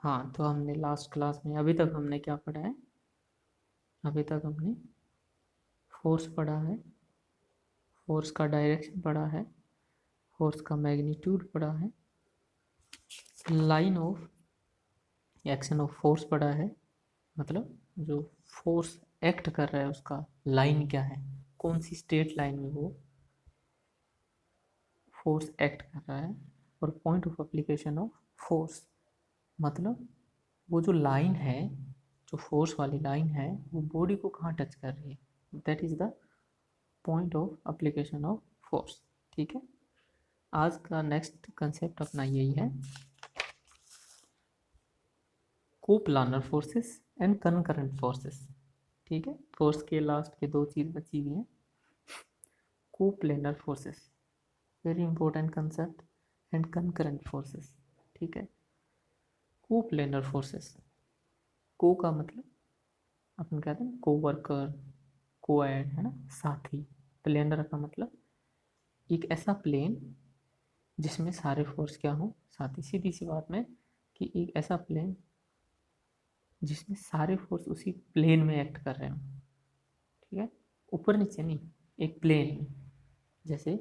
हाँ, तो हमने लास्ट क्लास में अभी तक हमने क्या पढ़ा है? अभी तक हमने फोर्स पढ़ा है, फोर्स का डायरेक्शन पढ़ा है, फोर्स का मैग्नीट्यूड पढ़ा है, line of action of force पढ़ा है, मतलब जो फोर्स एक्ट कर रहा है उसका लाइन क्या है, कौन सी स्ट्रेट लाइन में वो फोर्स एक्ट कर रहा है, और point of application of force, मतलब वो जो लाइन है, जो फोर्स वाली लाइन है, वो बॉडी को कहाँ टच कर रही है, that is the point of application of force. ठीक है, आज का नेक्स्ट कंसेप्ट अपना यही है, coplanar forces and concurrent forces. ठीक है, फोर्स के लास्ट के दो चीज बची हुई हैं, coplanar forces, very important concept, and concurrent forces. ठीक है, कोप्लेनर फोर्सेस, को का मतलब अपन कहते हैं को वर्कर, को एड, है ना, साथी। प्लेनर का मतलब एक ऐसा प्लेन जिसमें सारे फोर्स क्या हो, साथी। सीधी सी बात में कि एक ऐसा प्लेन जिसमें सारे फोर्स उसी प्लेन में एक्ट कर रहे हो। ठीक है, ऊपर नीचे नहीं, एक प्लेन में। जैसे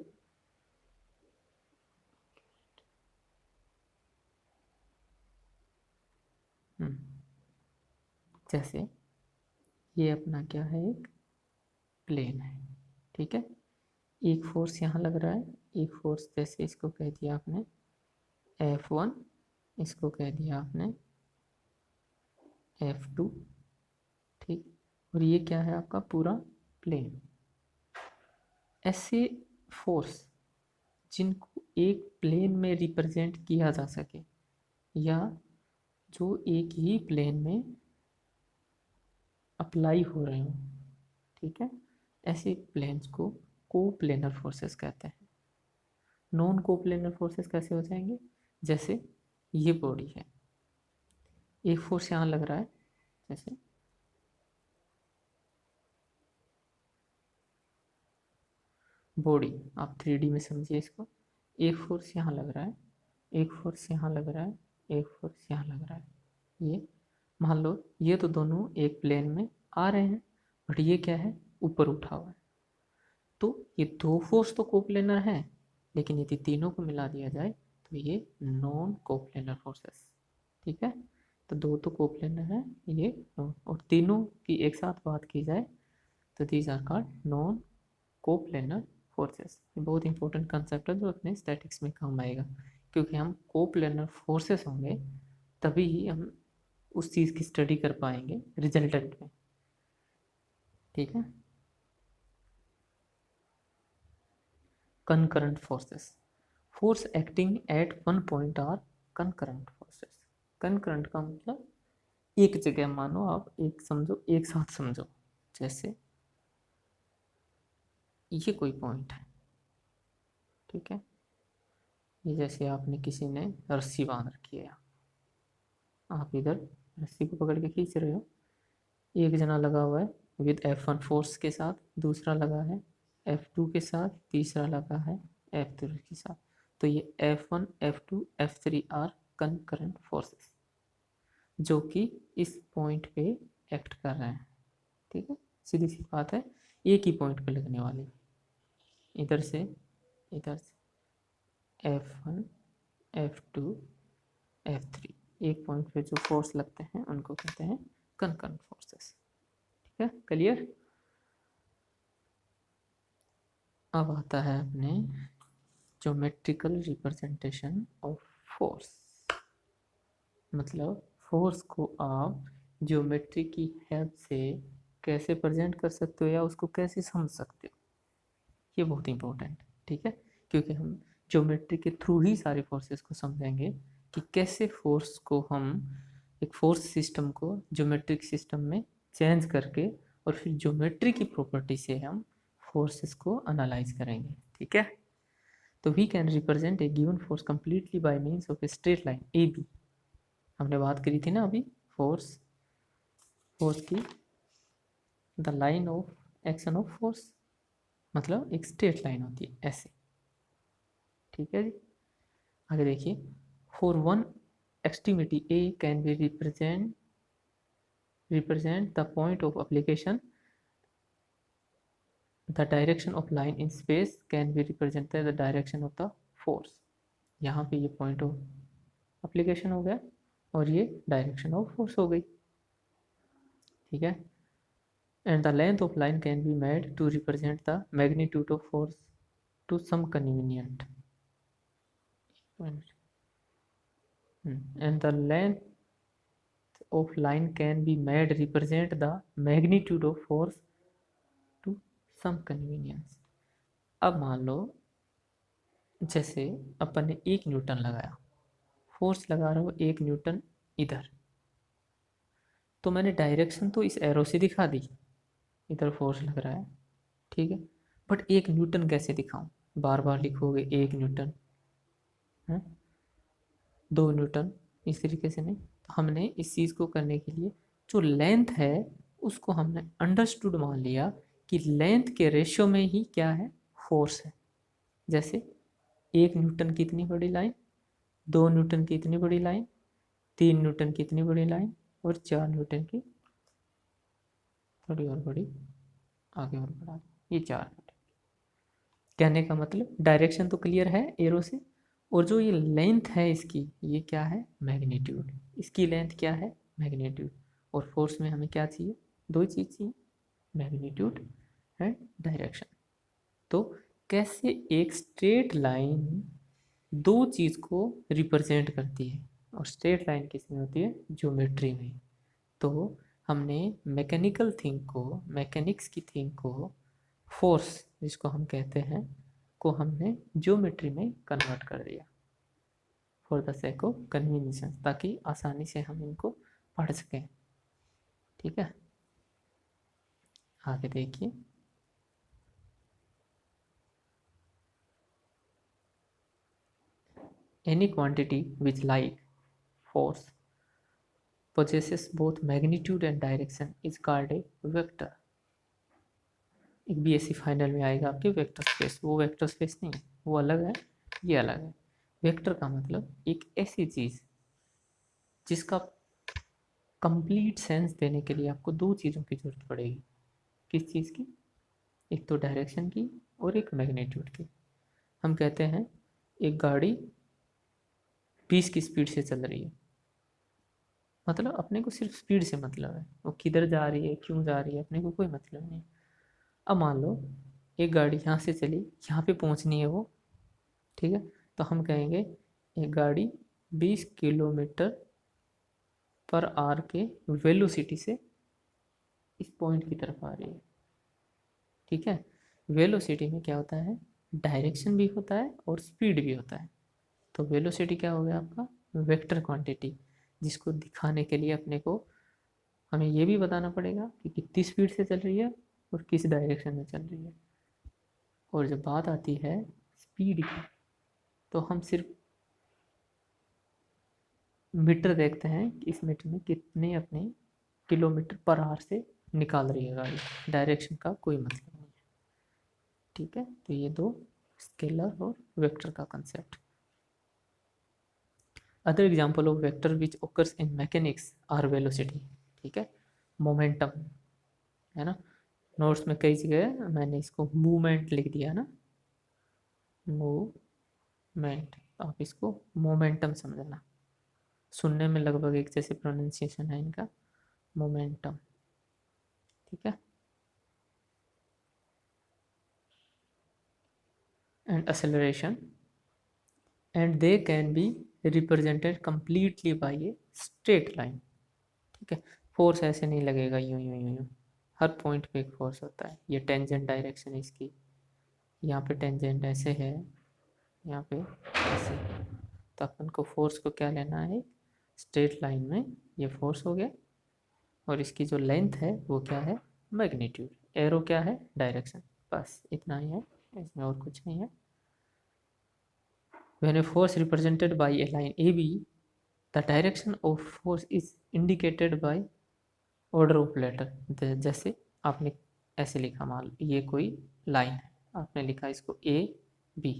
जैसे ये अपना क्या है, एक प्लेन है। ठीक है, एक फोर्स यहाँ लग रहा है, एक फोर्स जैसे इसको कह दिया आपने F1, इसको कह दिया आपने F2। ठीक, और ये क्या है आपका पूरा प्लेन। ऐसे फोर्स जिनको एक प्लेन में रिप्रेजेंट किया जा सके, या जो एक ही प्लेन में अप्लाई हो रहे हो, ठीक है, ऐसे प्लेन्स को कोप्लेनर फोर्सेस कहते हैं। नॉन कोप्लेनर फोर्सेस कैसे हो जाएंगे? जैसे ये बॉडी है, एक फोर्स यहाँ लग रहा है, जैसे बॉडी, आप 3D में समझिए इसको। एक फोर्स यहाँ लग रहा है, एक फोर्स यहाँ लग रहा है, एक फोर्स यहाँ लग रहा है। ये मान लो ये तो दोनों एक प्लेन में आ रहे हैं, बट ये क्या है, ऊपर उठा हुआ है। तो ये दो फोर्स तो कोप्लेनर हैं, लेकिन यदि तीनों को मिला दिया जाए तो ये नॉन कोप्लेनर फोर्सेस। ठीक है, तो दो तो कोप्लेनर है, ये और तीनों की एक साथ बात की जाए तो these are called non coplanar forces. ये बहुत इंपॉर्टेंट कंसेप्ट है जो अपने स्टैटिक्स में काम आएगा, क्योंकि हम कोप्लेनर फोर्सेस होंगे तभी ही हम उस चीज़ की स्टडी कर पाएंगे रिजल्टेंट में। ठीक है, concurrent forces, force acting at one point are concurrent forces। concurrent का मतलब एक जगह, मानो आप एक समझो, एक साथ समझो। जैसे ये कोई पॉइंट है, ठीक है, ये जैसे आपने किसी ने रस्सी बांध रखी है, आप इधर रस्सी को पकड़ के खींच रहे हो, एक जना लगा हुआ है विद F1 फोर्स के साथ, दूसरा लगा है F2 के साथ, तीसरा लगा है F3 के साथ। तो ये F1, F2, F3 are concurrent forces जो कि इस पॉइंट पे एक्ट कर रहे हैं। ठीक है, सीधी सी बात है, एक ही पॉइंट पे लगने वाली, इधर से इधर से F1, F2, F3, एक पॉइंट पे जो फोर्स लगते हैं उनको कहते हैं कंकरेंट फोर्सेस। ठीक है, क्लियर। अब आता है अपने ज्योमेट्रिकल रिप्रेजेंटेशन ऑफ फोर्स, मतलब फोर्स को आप ज्योमेट्री की हेल्प से कैसे प्रेजेंट कर सकते हो या उसको कैसे समझ सकते हो, ये बहुत इंपॉर्टेंट है। ठीक है, क्योंकि हम ज्योमेट्री के थ्रू ही सारे फोर्सेस को समझेंगे कि कैसे फोर्स को हम एक फोर्स सिस्टम को ज्योमेट्रिक सिस्टम में चेंज करके और फिर ज्योमेट्री की प्रॉपर्टी से हम फोर्सेस को एनालाइज करेंगे। ठीक है, तो we can represent a given force completely by means of a straight line A B. हमने बात करी थी ना अभी, फोर्स फोर्स की the line of action of force, मतलब एक स्ट्रेट लाइन होती है ऐसे। ठीक है जी, आगे देखिए, for one extremity A can be represent the point of application. The direction of line in space can be represented the direction of the force. यहाँ पे ये पॉइंट ऑफ एप्लीकेशन हो गया और ये डायरेक्शन ऑफ फोर्स हो गई, ठीक है। And the length of line can be made to represent the magnitude of force to some convenient, and the length of line can be made represent the magnitude of force to some convenience. अब मान लो जैसे अपन ने 1 Newton लगाया, force लगा रहा हो 1 Newton इधर, तो मैंने डायरेक्शन तो इस एरो से दिखा दी, इधर फोर्स लग रहा है, ठीक है। बट 1 न्यूटन कैसे दिखाऊं? बार बार लिखोगे 1 न्यूटन, 2 न्यूटन, इस तरीके से नहीं। तो हमने इस चीज़ को करने के लिए जो लेंथ है उसको हमने अंडरस्टूड मान लिया कि लेंथ के रेशियो में ही क्या है, फोर्स है। जैसे 1 न्यूटन की इतनी बड़ी लाइन, 2 न्यूटन की इतनी बड़ी लाइन, 3 न्यूटन की इतनी बड़ी लाइन और 4 न्यूटन की थोड़ी और बड़ी, आगे और बढ़ा, ये 4 न्यूटन। कहने का मतलब डायरेक्शन तो क्लियर है एरो से, और जो ये लेंथ है इसकी, ये क्या है, मैग्नीट्यूड। इसकी लेंथ क्या है, मैग्नीट्यूड। और फोर्स में हमें क्या चाहिए, 2 चीज़ चाहिए, मैग्नीट्यूड एंड डायरेक्शन। तो कैसे एक स्ट्रेट लाइन 2 चीज़ को रिप्रेजेंट करती है, और स्ट्रेट लाइन किस में होती है, ज्योमेट्री में। तो हमने मैकेनिकल थिंग को, मैकेनिक्स की थिंग को, फोर्स जिसको हम कहते हैं, को हमने ज्योमेट्री में कन्वर्ट कर दिया for the sake of convenience, ताकि आसानी से हम इनको पढ़ सकें, ठीक है। आगे देखिए, any quantity which like force possesses both magnitude and direction is called a vector. एक बीएससी फाइनल में आएगा आपके वेक्टर स्पेस, वो वेक्टर स्पेस नहीं है, वो अलग है, ये अलग है। वेक्टर का मतलब एक ऐसी चीज़ जिसका कंप्लीट सेंस देने के लिए आपको 2 चीज़ों की जरूरत पड़ेगी। किस चीज़ की, एक तो डायरेक्शन की और एक मैग्नीट्यूड की। हम कहते हैं एक गाड़ी 20 की स्पीड से चल रही है, मतलब अपने को सिर्फ स्पीड से मतलब है, वो किधर जा रही है, क्यों जा रही है, अपने को कोई मतलब नहीं। अब मान लो एक गाड़ी यहाँ से चली, यहाँ पे पहुँचनी है वो, ठीक है। तो हम कहेंगे एक गाड़ी 20 किलोमीटर पर आवर के वेलोसिटी से इस पॉइंट की तरफ आ रही है, ठीक है। वेलोसिटी में क्या होता है, डायरेक्शन भी होता है और स्पीड भी होता है। तो वेलोसिटी क्या हो गया आपका, वेक्टर क्वांटिटी, जिसको दिखाने के लिए अपने को हमें ये भी बताना पड़ेगा कि कितनी स्पीड से चल रही है और किस डायरेक्शन में चल रही है। और जब बात आती है स्पीड की, तो हम सिर्फ मीटर देखते हैं कि इस मीटर में कितने अपने किलोमीटर पर आवर से निकाल रही है गाड़ी, डायरेक्शन का कोई मतलब नहीं है, ठीक है। तो ये 2 स्केलर और वेक्टर का concept. Other example of vector which occurs in mechanics are velocity, ठीक है, मोमेंटम, है ना। नोट्स में कई जगह मैंने इसको मूवमेंट लिख दिया ना, मूवमेंट, आप इसको मोमेंटम समझना, सुनने में लगभग एक जैसे प्रोनाउंसिएशन है इनका, मोमेंटम, ठीक है। And acceleration, and they can be represented completely by A straight line, ठीक है। फोर्स ऐसे नहीं लगेगा यूं यूं यूं यूं, हर पॉइंट पे एक फोर्स होता है। ये टेंजेंट डायरेक्शन है इसकी, यहाँ पे टेंजेंट ऐसे है, यहाँ पे ऐसे। तो अपन को फोर्स को क्या लेना है, स्ट्रेट लाइन में ये फोर्स हो गया, और इसकी जो लेंथ है वो क्या है, मैग्नीट्यूड। एरो क्या है, डायरेक्शन, बस इतना ही है, इसमें और कुछ नहीं है। When a force represented by a line AB, the direction of force is indicated by order of letter। जैसे आपने ऐसे लिखा, मान ये कोई लाइन है, आपने लिखा इसको ए बी,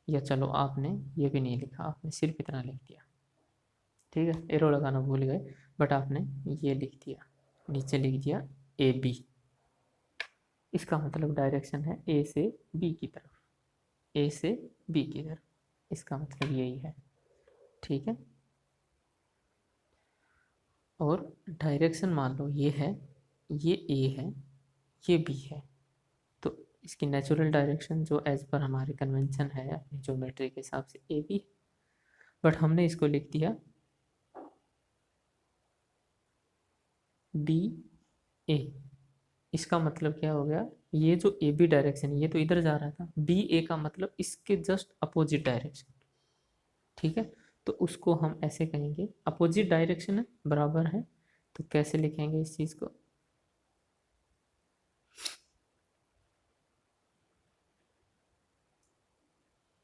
या चलो आपने ये भी नहीं लिखा, आपने सिर्फ इतना लिख दिया, ठीक है, एरो लगाना भूल गए, बट आपने ये लिख दिया, नीचे लिख दिया ए बी। इसका मतलब डायरेक्शन है ए से बी की तरफ, ए से बी की तरफ, इसका मतलब यही है। ठीक है, और डायरेक्शन मान लो ये है, ये ए है, ये बी है, तो इसकी नेचुरल डायरेक्शन जो एज पर हमारे कन्वेंशन है अपनी ज्योमेट्री के हिसाब से ए बी, बट हमने इसको लिख दिया बी ए। इसका मतलब क्या हो गया, ये जो ए बी डायरेक्शन ये तो इधर जा रहा था, बी ए का मतलब इसके जस्ट अपोजिट डायरेक्शन। ठीक है, तो उसको हम ऐसे कहेंगे, अपोजिट डायरेक्शन है, बराबर है, तो कैसे लिखेंगे इस चीज़ को,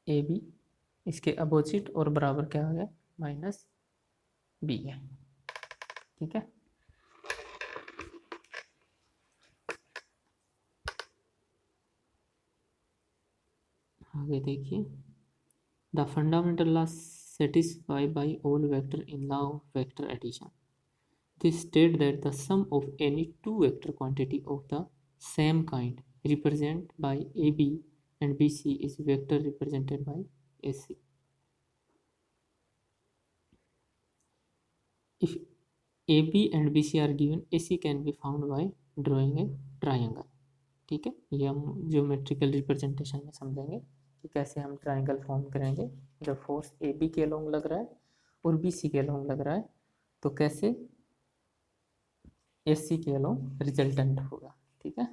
ए बी, इसके अपोजिट और बराबर क्या हो गया, माइनस बी है। ठीक है, आगे देखिए, the fundamental law satisfied by all vector in law of vector addition. This state that the sum of any two vector quantity of the same kind represented by AB and BC is vector represented by AC. If AB and BC are given, AC can be found by drawing a triangle. ठीक है, ये हम geometrical representation में समझेंगे कि कैसे हम triangle form करेंगे जब फोर्स ए बी के अलोंग लग रहा है और बी सी के अलोंग लग रहा है, तो कैसे एस सी के अलोंग रिजल्टेंट होगा। ठीक है,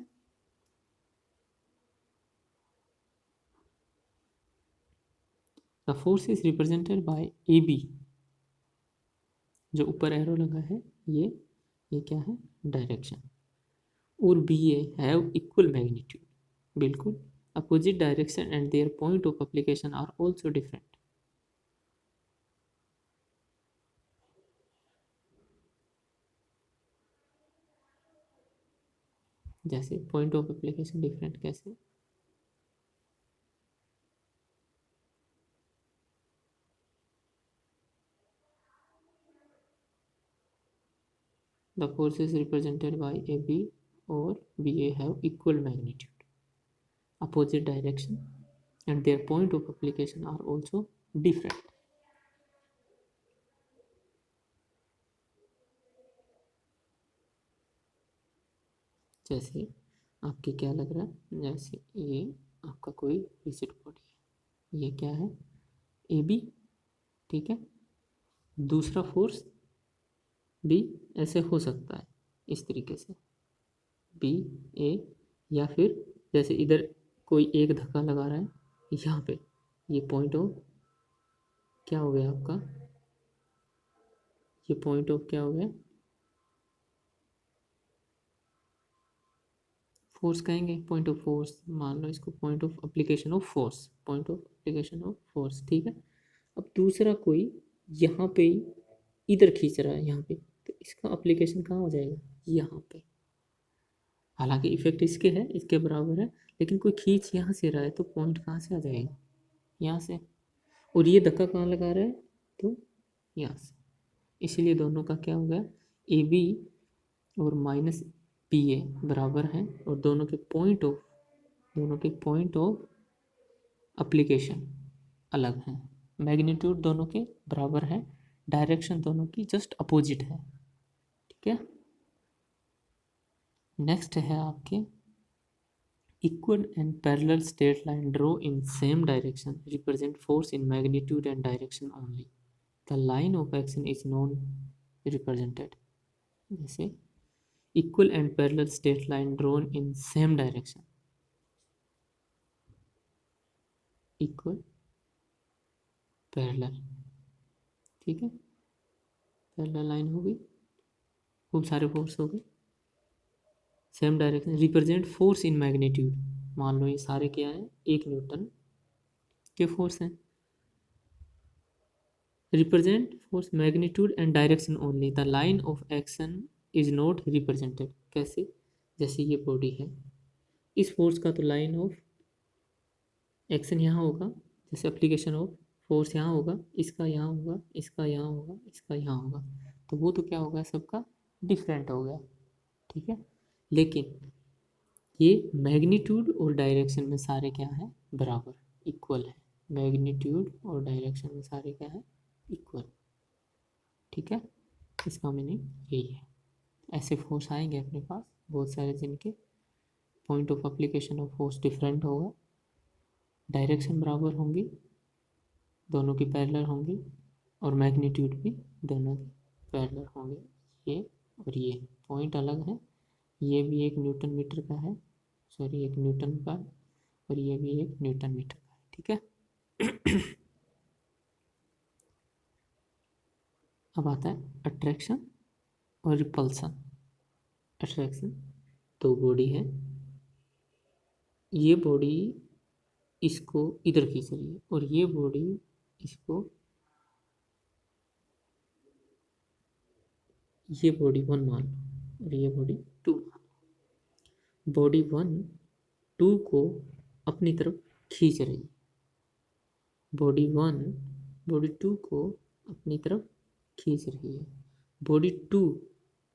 the force is represented by A B, जो ऊपर एरो लगा है ये क्या है, डायरेक्शन, और B A have equal magnitude, बिल्कुल opposite direction and their point of application are also different. जैसे पॉइंट ऑफ एप्लीकेशन डिफरेंट कैसे, the forces represented by AB or BA have equal magnitude, opposite direction, and their point of application are also different. जैसे आपके क्या लग रहा है, जैसे ये आपका कोई रिजिड बॉडी है, ये क्या है, ए बी। ठीक है, दूसरा फोर्स भी ऐसे हो सकता है इस तरीके से, बी ए, या फिर जैसे इधर कोई एक धक्का लगा रहा है यहाँ पे, ये पॉइंट ऑफ क्या हो गया आपका, ये पॉइंट ऑफ क्या हो गया, फोर्स कहेंगे, पॉइंट ऑफ फोर्स मान लो इसको, point of application of force, point of application of force. ठीक है, अब दूसरा कोई यहाँ पे इधर खींच रहा है यहाँ पे, तो इसका एप्लीकेशन कहाँ हो जाएगा, यहाँ पे। हालांकि इफेक्ट इसके है, इसके बराबर है, लेकिन कोई खींच यहाँ से रहा है तो पॉइंट कहाँ से आ जाएगा, यहाँ से, और ये धक्का कहाँ लगा रहा है, तो यहाँ से। इसीलिए दोनों का क्या हो गया, ए बी और माइनस पी ए बराबर है, और दोनों के पॉइंट ऑफ एप्लीकेशन अलग हैं, मैग्नीट्यूड दोनों के बराबर है, डायरेक्शन दोनों की जस्ट अपोजिट है। ठीक है, नेक्स्ट है आपके equal and parallel straight line draw in same direction represent force in magnitude and direction only, the line of action is non represented. जैसे equal and parallel straight line drawn in same direction, equal parallel। ठीक है, parallel line हो गई, खूब सारे force हो गए, same direction, represent force in magnitude, मान लो ये सारे क्या है, 1 न्यूटन के फोर्स हैं, represent force magnitude and direction only, the line of action is not represented. कैसे, जैसे ये बॉडी है, इस फोर्स का तो लाइन ऑफ एक्शन यहाँ होगा, जैसे एप्लीकेशन ऑफ फोर्स यहाँ होगा, इसका यहाँ होगा, इसका यहाँ होगा, इसका यहाँ होगा, तो वो तो क्या होगा, सबका डिफरेंट हो गया, ठीक है। लेकिन ये मैग्नीट्यूड और डायरेक्शन में सारे क्या है, बराबर, इक्वल है। मैग्नीट्यूड और डायरेक्शन में सारे क्या है, इक्वल, ठीक है। इसका मीनिंग यही है। ऐसे फोर्स आएंगे अपने पास बहुत सारे, जिनके point of application of force different होगा, डायरेक्शन बराबर होंगी, दोनों की पैरेलल होंगी, और मैग्नीट्यूड भी दोनों की पैरेलल होंगे। ये और ये पॉइंट अलग है, ये भी एक न्यूटन मीटर का है, सॉरी एक न्यूटन का, और ये भी एक न्यूटन मीटर का है, ठीक है। अब आता है अट्रैक्शन और रिपल्सन। अट्रैक्शन, तो बॉडी है, ये बॉडी इसको इधर खींच रही है, और ये बॉडी इसको, ये बॉडी 1 मान लो और ये बॉडी 2 मान लो। बॉडी 1 2 को अपनी तरफ खींच रही है, बॉडी 1 बॉडी 2 को अपनी तरफ खींच रही है, बॉडी 2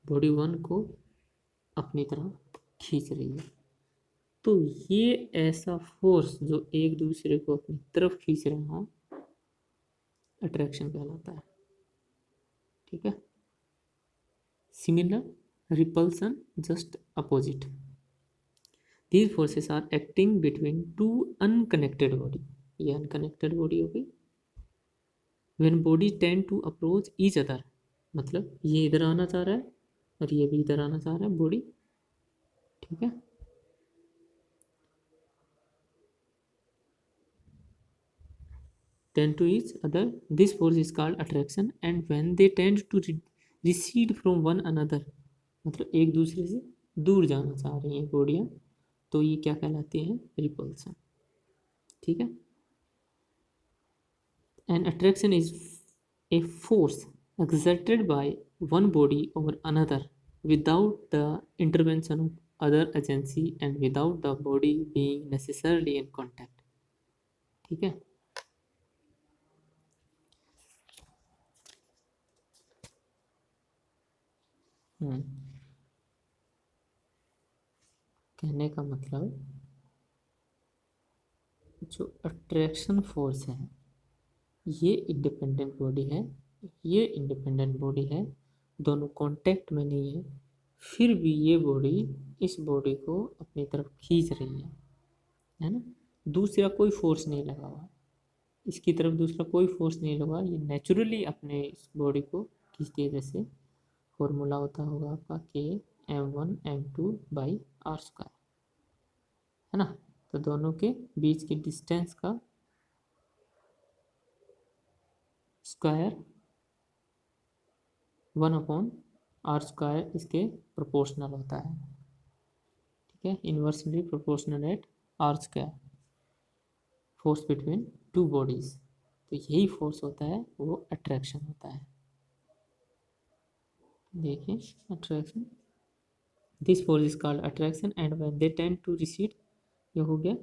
बॉडी 1 को अपनी तरफ खींच रही है। तो ये ऐसा फोर्स जो एक दूसरे को अपनी तरफ खींच रहे हों, अट्रैक्शन कहलाता है, ठीक है। Similar, repulsion just opposite. These forces are acting between two unconnected body. ये unconnected body हो गई। When bodies tend to approach each other, मतलब ये इधर आना चाह रहा है और ये भी इधर आना चाह रहा है बॉडी, ठीक है। Tend to each other, this force is called attraction, and when they tend to recede from one another, मतलब एक दूसरे से दूर जाना चाह रही हैं बॉडियाँ, तो ये क्या कहलाती हैं, रिपल्सन, ठीक है। An attraction is a force exerted by one body over another without the intervention of other agency and without the body being necessarily in contact, ठीक है। कहने का मतलब, जो अट्रैक्शन फोर्स है ये इंडिपेंडेंट बॉडी है, ये इंडिपेंडेंट बॉडी है, दोनों कांटेक्ट में नहीं है, फिर भी ये बॉडी इस बॉडी को अपनी तरफ खींच रही है ना। दूसरा कोई फोर्स नहीं लगा हुआ, इसकी तरफ दूसरा कोई फोर्स नहीं लगा, ये नेचुरली अपने इस बॉडी को खींचती है। जैसे फॉर्मूला होता होगा आपका K m1m2/r², है ना। तो दोनों के बीच की डिस्टेंस का स्क्वायर 1/r² इसके प्रोपोर्शनल होता है, ठीक है। Inversely proportional at r², force between two bodies. तो यही फोर्स होता है, वो अट्रैक्शन होता है। देखिए attraction, this force is called attraction and when they tend to recede, ये हो गया।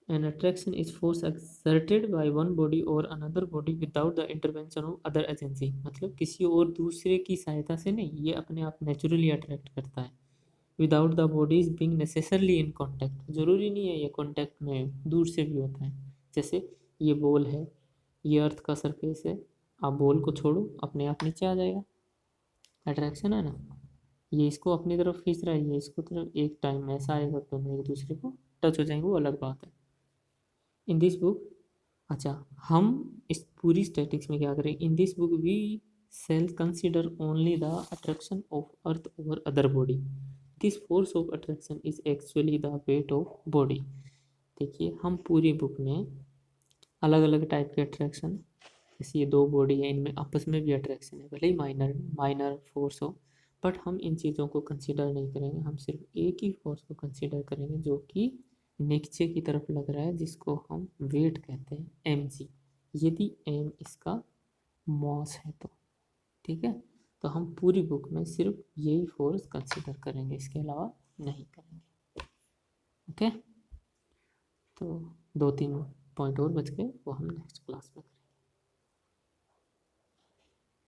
An attraction is force exerted by one body or another body without the intervention of other agency, मतलब किसी और दूसरे की सहायता से नहीं, ये अपने आप नेचुरली अट्रैक्ट करता है। Without the bodies being necessarily in contact, जरूरी नहीं है ये कॉन्टैक्ट में, दूर से भी होता है। जैसे ये बॉल है, ये अर्थ का सरफेस है, आप बॉल को छोड़ो अपने आप नीचे आ जाएगा, अट्रैक्शन है ना। ये इसको अपनी तरफ खींच रहा है, ये इसको तरफ, एक टाइम ऐसा आएगा दोनों एक दूसरे को टच हो जाएंगे, वो अलग बात है। इन दिस बुक, अच्छा हम इस पूरी स्टैटिक्स में क्या करें, in this book we shall consider only the attraction of earth over other body. This force of attraction is actually the weight of body. देखिए हम पूरी बुक में अलग अलग टाइप के अट्रैक्शन, जैसे ये दो बॉडी है, इनमें आपस में भी अट्रैक्शन है, भले ही माइनर फोर्स हो, बट हम इन चीज़ों को कंसिडर नहीं करेंगे। हम सिर्फ एक ही फोर्स को कंसिडर करेंगे जो कि नीचे की तरफ लग रहा है, जिसको हम वेट कहते हैं, mg, यदि m इसका मॉस है तो, ठीक है। तो हम पूरी बुक में सिर्फ यही फोर्स कंसिडर करेंगे, इसके अलावा नहीं करेंगे, ओके। तो 2-3 पॉइंट और बच गए, वो हम नेक्स्ट क्लास में